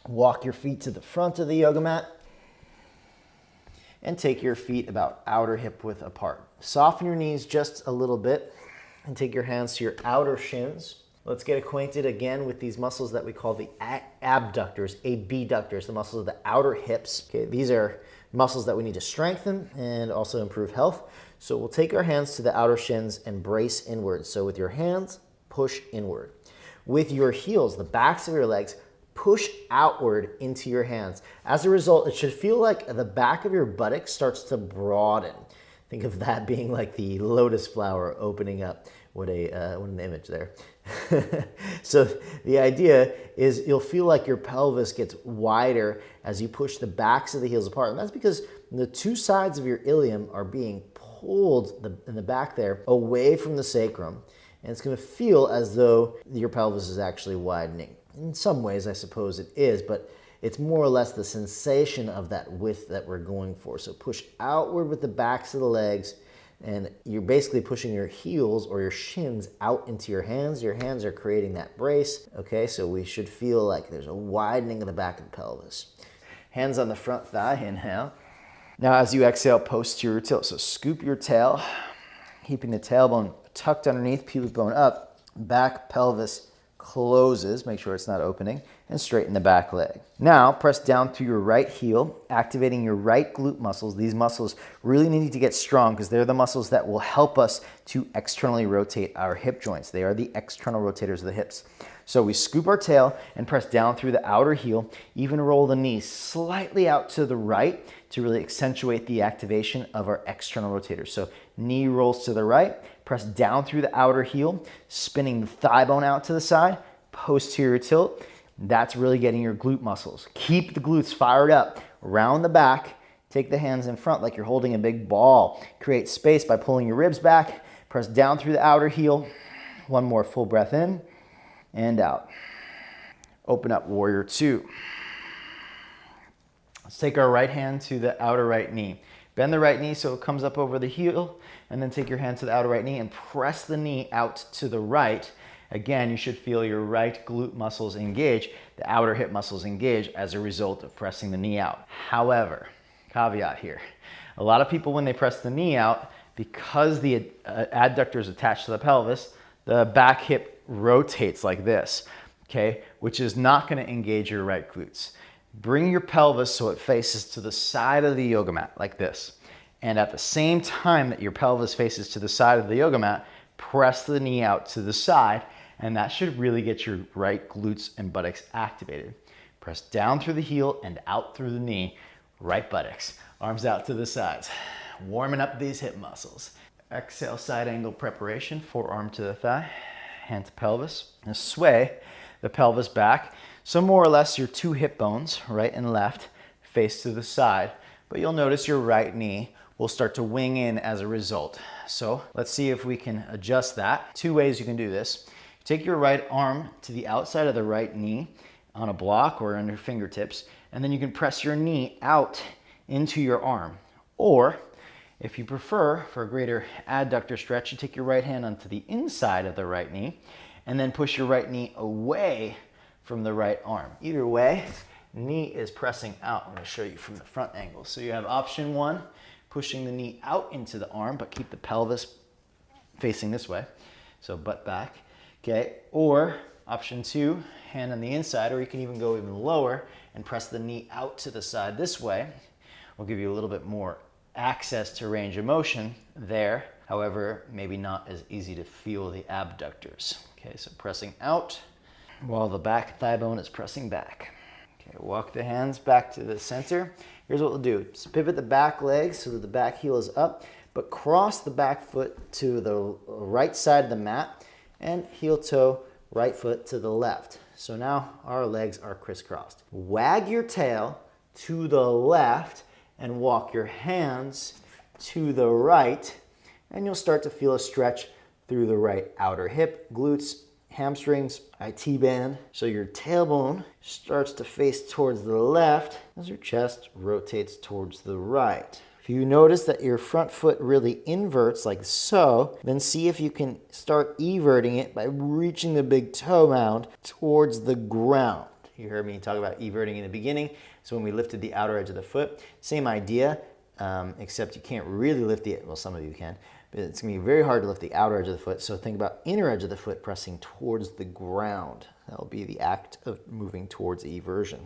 Walk your feet to the front of the yoga mat and take your feet about outer hip width apart. Soften your knees just a little bit and take your hands to your outer shins. Let's get acquainted again with these muscles that we call the abductors, abductors, the muscles of the outer hips. Okay, these are muscles that we need to strengthen and also improve health. So we'll take our hands to the outer shins and brace inward. So with your hands, push inward. With your heels, the backs of your legs, push outward into your hands. As a result, it should feel like the back of your buttock starts to broaden. Think of that being like the lotus flower opening up. What an image there. So the idea is you'll feel like your pelvis gets wider as you push the backs of the heels apart. And that's because the two sides of your ilium are being pulled in the back there away from the sacrum. And it's going to feel as though your pelvis is actually widening. In some ways, I suppose it is, but it's more or less the sensation of that width that we're going for. So push outward with the backs of the legs, and you're basically pushing your heels or your shins out into your hands. Your hands are creating that brace. Okay, so we should feel like there's a widening of the back of the pelvis. Hands on the front thigh, inhale. Now as you exhale, posterior tilt. So scoop your tail, keeping the tailbone tucked underneath, pubic bone up, back pelvis closes, make sure it's not opening, and straighten the back leg. Now press down through your right heel, activating your right glute muscles. These muscles really need to get strong because they're the muscles that will help us to externally rotate our hip joints. They are the external rotators of the hips. So we scoop our tail and press down through the outer heel, even roll the knees slightly out to the right to really accentuate the activation of our external rotators. So knee rolls to the right, press down through the outer heel, spinning the thigh bone out to the side, posterior tilt. That's really getting your glute muscles. Keep the glutes fired up, round the back, take the hands in front like you're holding a big ball. Create space by pulling your ribs back, press down through the outer heel. One more full breath in and out. Open up, warrior two. Let's take our right hand to the outer right knee. Bend the right knee so it comes up over the heel, and then take your hand to the outer right knee and press the knee out to the right. Again, you should feel your right glute muscles engage, the outer hip muscles engage as a result of pressing the knee out. However, caveat here, a lot of people when they press the knee out, because the adductor is attached to the pelvis, the back hip rotates like this, okay, which is not going to engage your right glutes. Bring your pelvis so it faces to the side of the yoga mat like this. And at the same time that your pelvis faces to the side of the yoga mat, press the knee out to the side, and that should really get your right glutes and buttocks activated. Press down through the heel and out through the knee, right buttocks, arms out to the sides, warming up these hip muscles. Exhale, side angle preparation, forearm to the thigh, hand to pelvis, and sway the pelvis back. So more or less your two hip bones, right and left, face to the side, but you'll notice your right knee will start to wing in as a result. So let's see if we can adjust that. Two ways you can do this. Take your right arm to the outside of the right knee on a block or on your fingertips, and then you can press your knee out into your arm. Or if you prefer, for a greater adductor stretch, you take your right hand onto the inside of the right knee and then push your right knee away from the right arm. Either way, knee is pressing out. I'm going to show you from the front angle. So you have option one, pushing the knee out into the arm, but keep the pelvis facing this way. So butt back, okay? Or option two, hand on the inside, or you can even go even lower and press the knee out to the side this way. We'll give you a little bit more access to range of motion there. However, maybe not as easy to feel the abductors. Okay, so pressing out while the back thigh bone is pressing back. Okay, walk the hands back to the center. Here's what we'll do. Just pivot the back leg so that the back heel is up, but cross the back foot to the right side of the mat and heel toe, right foot to the left. So now our legs are crisscrossed. Wag your tail to the left and walk your hands to the right, and you'll start to feel a stretch through the right outer hip, glutes, hamstrings, IT band. So your tailbone starts to face towards the left as your chest rotates towards the right. If you notice that your front foot really inverts like so, then see if you can start everting it by reaching the big toe mound towards the ground. You heard me talk about everting in the beginning. So when we lifted the outer edge of the foot, same idea, except you can't really lift the, well, some of you can, but it's gonna be very hard to lift the outer edge of the foot. So think about inner edge of the foot pressing towards the ground. That'll be the act of moving towards eversion.